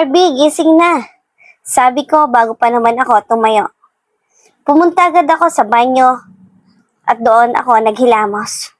Harvey, gising na. Sabi ko bago pa naman ako tumayo. Pumunta agad ako sa banyo at doon ako naghilamos.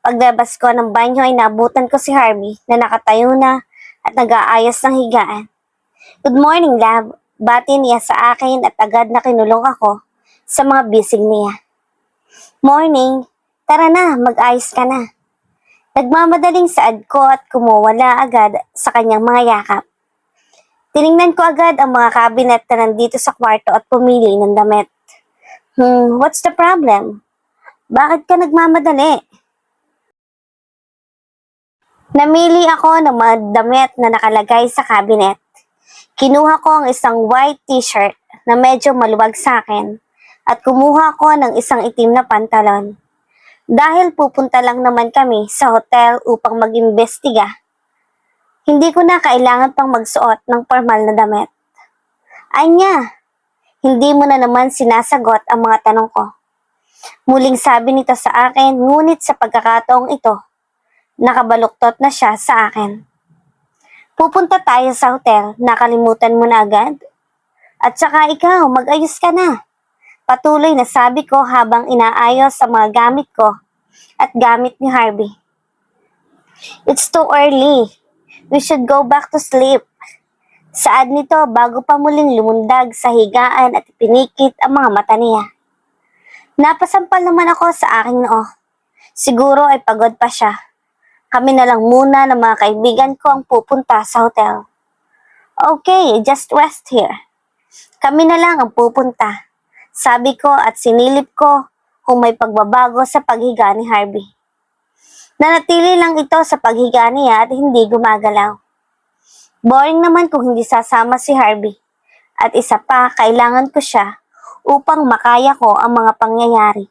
Paglabas ko ng banyo ay nabutan ko si Harvey na nakatayo na at nag-aayos ng higaan. Good morning, love. Bati niya sa akin at agad na kinulong ako sa mga bisig niya. Morning. Tara na, mag-ayos ka na. Nagmamadaling saad ko at kumuwala agad sa kanyang mga yakap. Tiningnan ko agad ang mga cabinet na nandito sa kwarto at pumili ng damit. What's the problem? Bakit ka nagmamadali? Namili ako ng mga damit na nakalagay sa cabinet. Kinuha ko ang isang white t-shirt na medyo maluwag sa akin at kumuha ko ng isang itim na pantalon. Dahil pupunta lang naman kami sa hotel upang mag-imbestiga, hindi ko na kailangan pang magsuot ng formal na damit. Anya, hindi mo na naman sinasagot ang mga tanong ko. Muling sabi nito sa akin, ngunit sa pagkakataong ito, nakabaluktot na siya sa akin. Pupunta tayo sa hotel, nakalimutan mo na agad? At saka ikaw, mag-ayos ka na. Patuloy na sabi ko habang inaayos ang mga gamit ko at gamit ni Harvey. It's too early. We should go back to sleep. Saad nito bago pa muling lumundag sa higaan at pinikit ang mga mata niya. Napasampal naman ako sa aking noo. Siguro ay pagod pa siya. Kami na lang muna ng mga kaibigan ko ang pupunta sa hotel. Okay, just rest here. Kami na lang ang pupunta. Sabi ko at sinilip ko kung may pagbabago sa paghiga ni Harvey. Nanatili lang ito sa paghiga niya at hindi gumagalaw. Boring naman kung hindi sasama si Harvey. At isa pa, kailangan ko siya upang makaya ko ang mga pangyayari.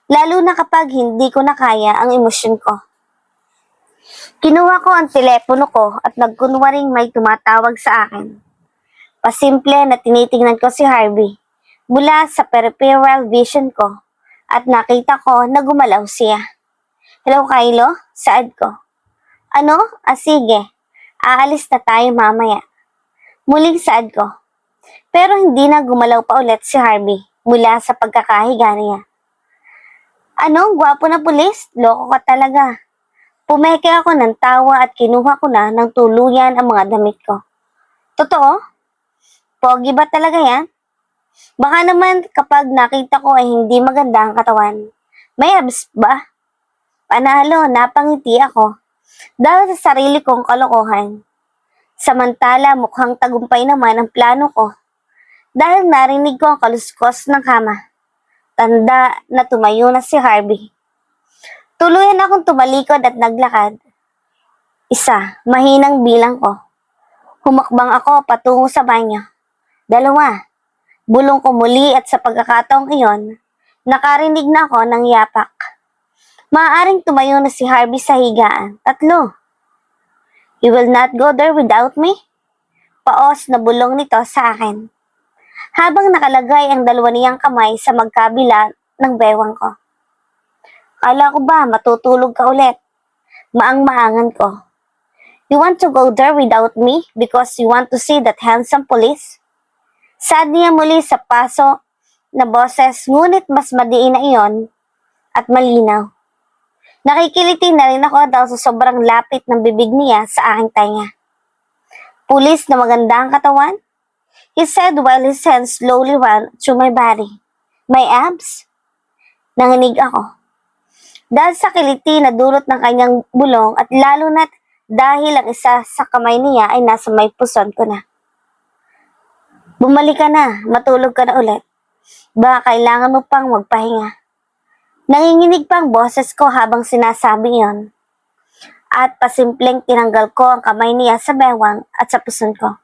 Lalo na kapag hindi ko nakaya ang emosyon ko. Kinuha ko ang telepono ko at nagkunwaring may tumatawag sa akin. Pasimple na tinitingnan ko si Harvey mula sa peripheral vision ko at nakita ko na gumalaw siya. Hello, Kylo? Saad ko. Ano? Sige. Aalis na tayo mamaya. Muling saad ko. Pero hindi na gumalaw pa ulit si Harvey mula sa pagkakahiga niya. Ano? Gwapo na pulis? Loko ka talaga. Pumeke ako ng tawa at kinuha ko na ng tuluyan ang mga damit ko. Totoo? Pogi ba talaga yan? Baka naman kapag nakita ko ay hindi maganda ang katawan. May abs ba? Panalo, napangiti ako. Dahil sa sarili kong kalokohan. Samantala, mukhang tagumpay naman ang plano ko. Dahil narinig ko ang kaluskos ng kama. Tanda na tumayo na si Harvey. Tuluyan akong tumalikod at naglakad. Isa, mahinang bilang ko. Humakbang ako patungo sa banyo. Dalawa, bulong ko muli at sa pagkakataong iyon, nakarinig na ako ng yapak. Maaaring tumayo na si Harvey sa higaan. Tatlo. You will not go there without me? Paos na bulong nito sa akin. Habang nakalagay ang dalawa niyang kamay sa magkabila ng bewang ko. Kala ko ba matutulog ka ulit? Maang-maangan ko. You want to go there without me because you want to see that handsome police? Saad niya muli sa paso na boses, ngunit mas madiin na iyon at malinaw. Nakikiliti na rin ako dahil sa sobrang lapit ng bibig niya sa aking tainga. Pulis na maganda ang katawan? He said while his hands slowly ran through my body. My abs? Nanginig ako. Dahil sa kiliti na dulot ng kanyang bulong at lalo na't dahil ang isa sa kamay niya ay nasa may puson ko na. Bumalik ka na, matulog ka na ulit. Baka kailangan mo pang magpahinga. Nanginginig pa ang boses ko habang sinasabi iyon. At pasimpleng tinanggal ko ang kamay niya sa bewang at sa puson ko.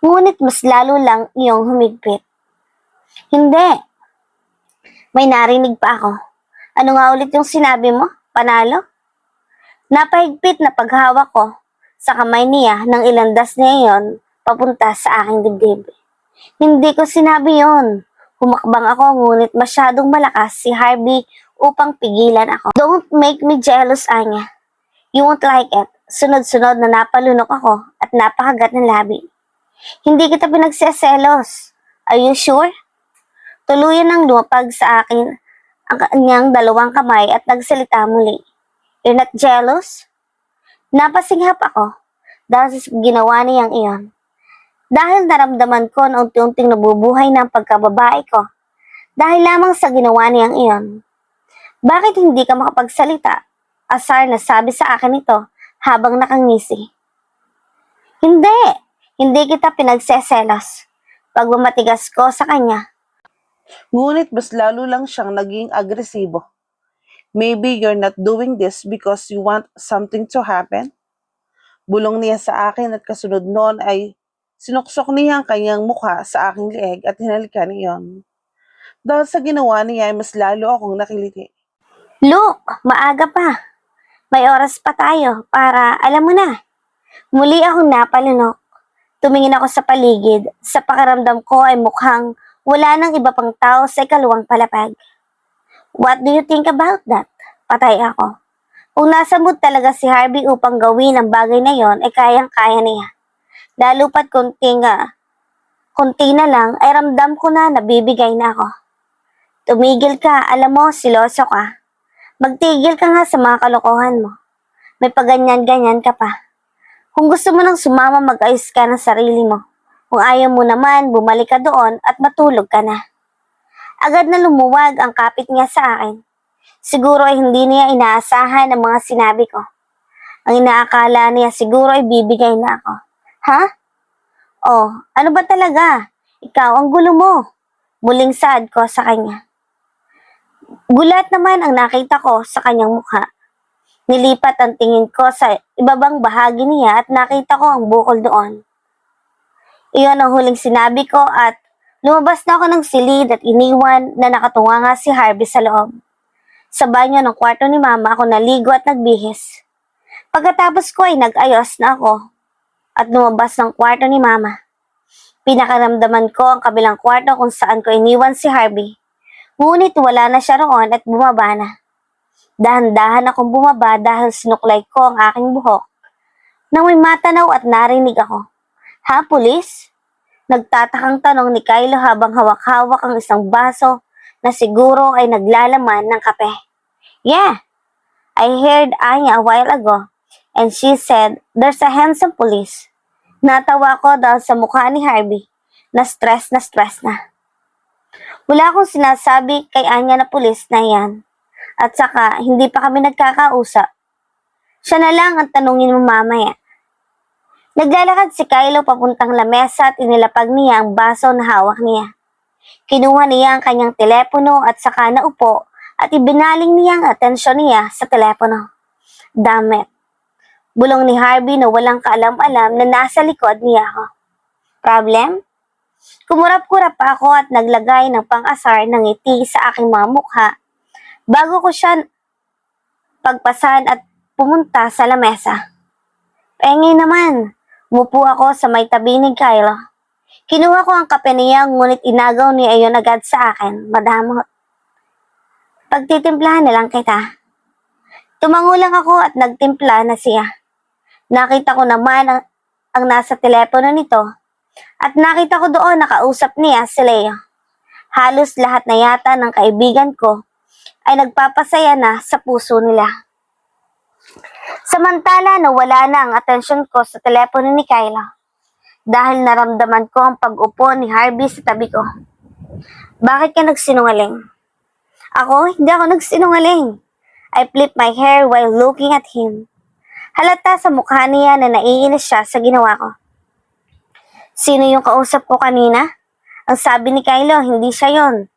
Ngunit mas lalo lang iyong humigpit. Hindi. May narinig pa ako. Ano nga ulit yung sinabi mo? Panalo? Napahigpit na paghawak ko sa kamay niya nang ilandas niya iyon papunta sa aking dibdib. Hindi ko sinabi yon. Humakbang ako ngunit masyadong malakas si Harvey upang pigilan ako. Don't make me jealous, Anya. You won't like it. Sunod-sunod na napalunok ako at napakagat ng labi. Hindi kita pinagseselos. Are you sure? Tuluyan ng lumapag sa akin ang kanyang dalawang kamay at nagsalita muli. You're not jealous? Napasinghap ako dahil sa ginawa niyang iyon. Dahil naramdaman ko na unti-unting nabubuhay ng pagkababae ko dahil lamang sa ginawa niyang iyon. Bakit hindi ka makapagsalita? Asar na sabi sa akin ito habang nakangisi. Hindi! Hindi kita pinagseselos. Pagmamatigas ko sa kanya. Ngunit mas lalo lang siyang naging agresibo. Maybe you're not doing this because you want something to happen? Bulong niya sa akin at kasunod noon ay sinuksok niya ang kanyang mukha sa aking leeg at hinalikan iyon. Dahil sa ginawa niya ay mas lalo akong nakiliti. Look, maaga pa. May oras pa tayo para, alam mo na. Muli akong napalunok. Tumingin ako sa paligid. Sa pakiramdam ko ay mukhang wala nang iba pang tao sa ikalawang palapag. What do you think about that? Patay ako. Kung nasa mood talaga si Harvey upang gawin ang bagay na yon, ay kayang-kaya niya. Lalo pat konti na lang ay ramdam ko na nabibigay na ako. Tumigil ka, alam mo, siloso ka. Magtigil ka nga sa mga kalokohan mo. May paganyan-ganyan ka pa. Kung gusto mo nang sumama, mag-ayos ka ng sarili mo. Kung ayaw mo naman, bumalik ka doon at matulog ka na. Agad na lumuwag ang kapit niya sa akin. Siguro ay hindi niya inaasahan ang mga sinabi ko. Ang inaakala niya siguro ay bibigay na ako. Ha? Oh, ano ba talaga? Ikaw ang gulo mo. Muling saad ko sa kanya. Gulat naman ang nakita ko sa kanyang mukha. Nilipat ang tingin ko sa ibabang bahagi niya at nakita ko ang bukol doon. Iyon ang huling sinabi ko at lumabas na ako ng silid at iniwan na nakatunga nga si Harvey sa loob. Sa banyo ng kwarto ni Mama ako naligo at nagbihis. Pagkatapos ko ay nag-ayos na ako at lumabas ng kwarto ni Mama. Pinakaramdaman ko ang kabilang kwarto kung saan ko iniwan si Harvey. Ngunit wala na siya roon at bumaba na. Dahan-dahan akong bumaba dahil sinuklay ko ang aking buhok. Nang may matanaw at narinig ako. Ha, pulis? Nagtatakang tanong ni Kylo habang hawak-hawak ang isang baso na siguro ay naglalaman ng kape. Yeah, I heard Anya a while ago and she said there's a handsome police. Natawa ko dahil sa mukha ni Harvey na stress na. Wala akong sinasabi kay Anya na pulis na yan. At saka, hindi pa kami nagkakausap. Siya na lang ang tanungin mo mamaya. Naglalakad si Kylo papuntang lamesa at inilapag niya ang baso na hawak niya. Kinuha niya ang kanyang telepono at saka naupo at ibinaling niya ang atensyon niya sa telepono. Damn it. Bulong ni Harvey na walang kaalam-alam na nasa likod niya ako. Problem? Kumurap-kurap pa ako at naglagay ng pang-asar ng ngiti sa aking mga mukha bago ko siya pagpasan at pumunta sa lamesa. Pengi naman. Mupo ako sa may tabi ni Kylo. Kinuha ko ang kape niya ngunit inagaw niya iyon agad sa akin. Madamot. Pagtitimplahan na lang kita. Tumango lang ako at nagtimpla na siya. Nakita ko naman ang nasa telepono nito at nakita ko doon nakausap niya si Leo. Halos lahat na yata ng kaibigan ko ay nagpapasaya na sa puso nila. Samantala nawala na ang atensyon ko sa telepono ni Kyla dahil naramdaman ko ang pag-upo ni Harvey sa tabi ko. Bakit ka nagsinungaling? Ako? Hindi ako nagsinungaling. I flipped my hair while looking at him. Halata sa mukha niya na naiinis siya sa ginawa ko. Sino yung kausap ko kanina? Ang sabi ni Kylo, hindi siya yon.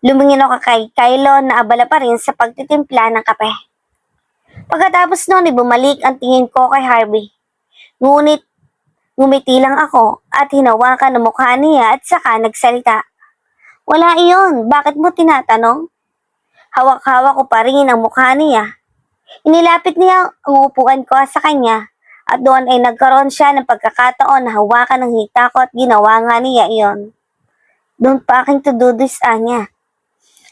Lumingin ako kay Kylo na abala pa rin sa pagtitimpla ng kape. Pagkatapos noon, bumalik ang tingin ko kay Harvey. Ngunit, ngumiti lang ako at hinawakan ang mukha niya at saka nagsalita. Wala iyon, bakit mo tinatanong? Hawak-hawak ko pa rin ang mukha niya. Inilapit niya ang upuan ko sa kanya at doon ay nagkaroon siya ng pagkakataon na hawakan ng hita ko at ginawa nga niya iyon. Don't fucking to do this, Anya.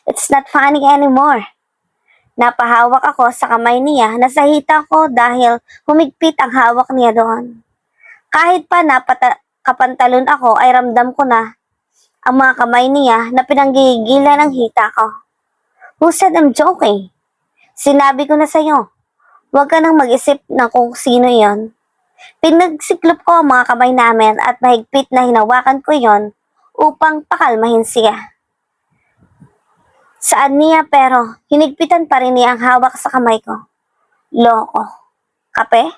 It's not funny anymore. Napahawak ako sa kamay niya na sa hita ko dahil humigpit ang hawak niya doon. Kahit pa nakapantalon ako ay ramdam ko na ang mga kamay niya na pinanggigilan ng hita ko. Who said I'm joking? Sinabi ko na sa'yo, huwag ka nang mag-isip ng kung sino yon. Pinagsiklop ko ang mga kamay namin at mahigpit na hinawakan ko yon upang pakalmahin siya. Saan niya pero hinigpitan pa rin niya ang hawak sa kamay ko. Loko. Kape?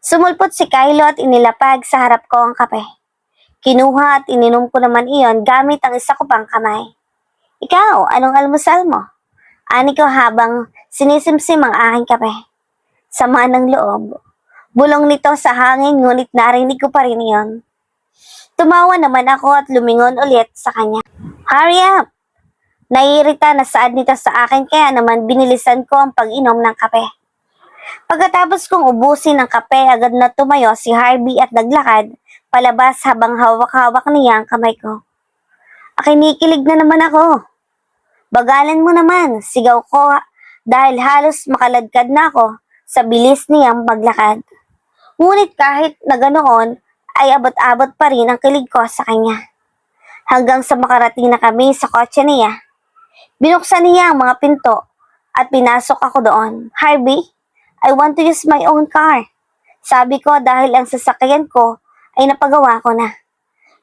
Sumulpot si Kylo at inilapag sa harap ko ang kape. Kinuha at ininom ko naman iyon gamit ang isa ko pang kamay. Ikaw, anong almusal mo? Ani ko habang sinisimsim ang aking kape. Sama ng loob. Bulong nito sa hangin ngunit narinig ko pa rin iyon. Tumawa naman ako at lumingon ulit sa kanya. Hurry up! Naiirita na saad nito sa akin kaya naman binilisan ko ang pag-inom ng kape. Pagkatapos kong ubusin ang kape, agad na tumayo si Harvey at naglakad palabas habang hawak-hawak niya ang kamay ko. Kinikilig na naman ako. Bagalan mo naman, sigaw ko dahil halos makaladkad na ako sa bilis niyang maglakad. Ngunit kahit na ganoon ay abot-abot pa rin ang kilig ko sa kanya. Hanggang sa makarating na kami sa kotse niya. Binuksan niya ang mga pinto at pinasok ako doon. Harvey, I want to use my own car. Sabi ko dahil ang sasakyan ko ay napagawa ko na.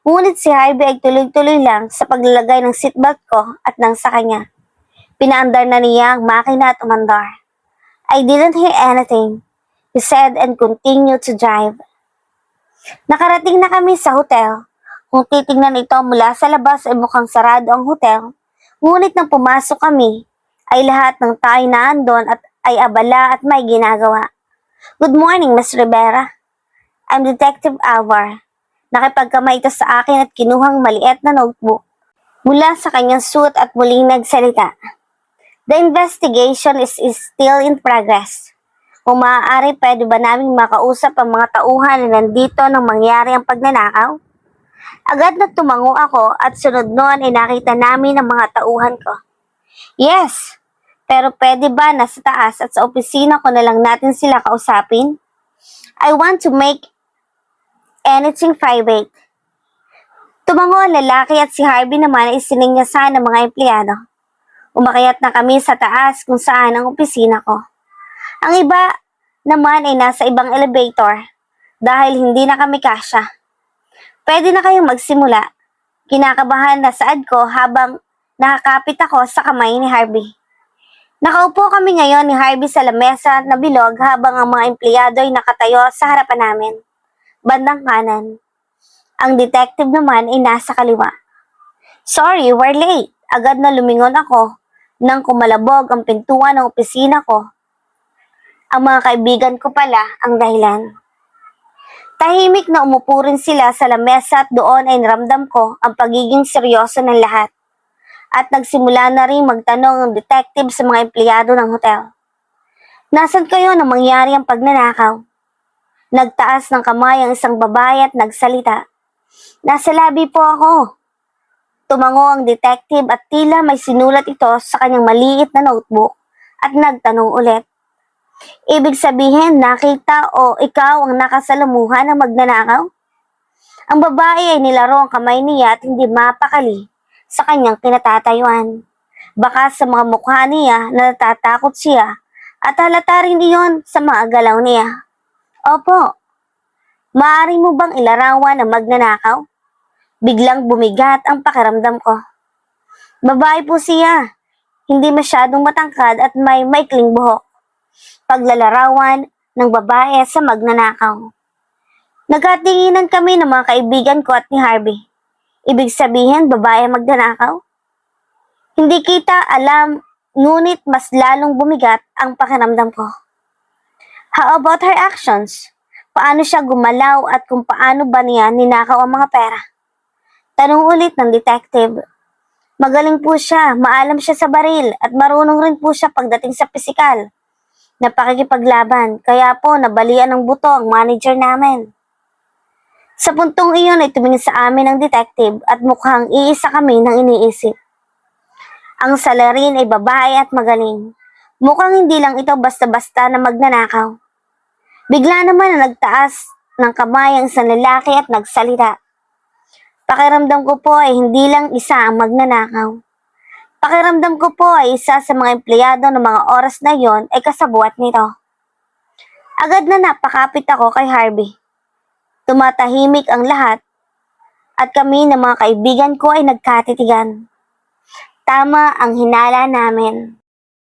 Ngunit si Harvey ay tuloy-tuloy lang sa paglalagay ng seatbelt ko at nang sa kanya. Pinaandar na niya ang makina at umandar. I didn't hear anything, he said and continued to drive. Nakarating na kami sa hotel. Kung titingnan ito mula sa labas ay mukhang sarado ang hotel. Ngunit nang pumasok kami, ay lahat ng tayo na andon at ay abala at may ginagawa. Good morning, Miss Rivera. I'm Detective Alvar. Nakipagkamay ito sa akin at kinuhang maliit na notebook mula sa kanyang suit at muling nagsalita. The investigation is still in progress. Kung maaari, pwede ba naming makausap ang mga tauhan na nandito nang mangyari ang pagnanakaw? Agad na tumango ako at sunod noon ay nakita namin ang mga tauhan ko. Yes, pero pwede ba nasa taas at sa opisina ko na lang natin sila kausapin? I want to make anything private. Tumango ang lalaki at si Harvey naman ay siningyasan ng mga empleyado. Umakyat na kami sa taas kung saan ang opisina ko. Ang iba naman ay nasa ibang elevator dahil hindi na kami kasya. Pwede na kayong magsimula. Kinakabahan na saad ko habang nakakapit ako sa kamay ni Harvey. Nakaupo kami ngayon ni Harvey sa lamesa na bilog habang ang mga empleyado ay nakatayo sa harapan namin. Bandang kanan. Ang detective naman ay nasa kaliwa. Sorry, we're late. Agad na lumingon ako nang kumalabog ang pintuan ng opisina ko. Ang mga kaibigan ko pala ang dahilan. Tahimik na umupo rin sila sa lamesa at doon ay naramdam ko ang pagiging seryoso ng lahat. At nagsimula na rin magtanong ang detective sa mga empleyado ng hotel. Nasaan kayo nang mangyari ang pagnanakaw? Nagtaas ng kamay ang isang babae at nagsalita. Nasa labi po ako. Tumango ang detective at tila may sinulat ito sa kanyang maliit na notebook at nagtanong ulit. Ibig sabihin, nakita o ikaw ang nakasalamuhan ng magnanakaw? Ang babae ay nilaro ang kamay niya at hindi mapakali sa kanyang kinatatayuan. Baka sa mga mukha niya na natatakot siya at halata rin iyon sa mga galaw niya. Opo, maaari mo bang ilarawan ang magnanakaw? Biglang bumigat ang pakiramdam ko. Babae po siya, hindi masyadong matangkad at may maikling buhok. Paglalarawan ng babae sa magnanakaw. Nagkatinginan kami ng mga kaibigan ko at ni Harvey. Ibig sabihin, babae magnanakaw? Hindi kita alam, ngunit mas lalong bumigat ang pakiramdam ko. How about her actions? Paano siya gumalaw at kung paano ba niya ninakaw ang mga pera? Tanong ulit ng detective. Magaling po siya, maalam siya sa baril at marunong rin po siya pagdating sa pisikal. Napakikipaglaban, kaya po nabalian ng buto ang manager namin. Sa puntong iyon ay tumingin sa amin ang detective at mukhang iisa kami ng iniisip. Ang salarin ay babae at magaling. Mukhang hindi lang ito basta-basta na magnanakaw. Bigla naman na nagtaas ng kamay ang isang lalaki at nagsalita. Pakiramdam ko po ay hindi lang isa ang magnanakaw. Pakiramdam ko po ay isa sa mga empleyado ng mga oras na yon ay kasabuat nito. Agad na napakapit ako kay Harvey. Tumatahimik ang lahat at kami ng mga kaibigan ko ay nagkatitigan. Tama ang hinala namin.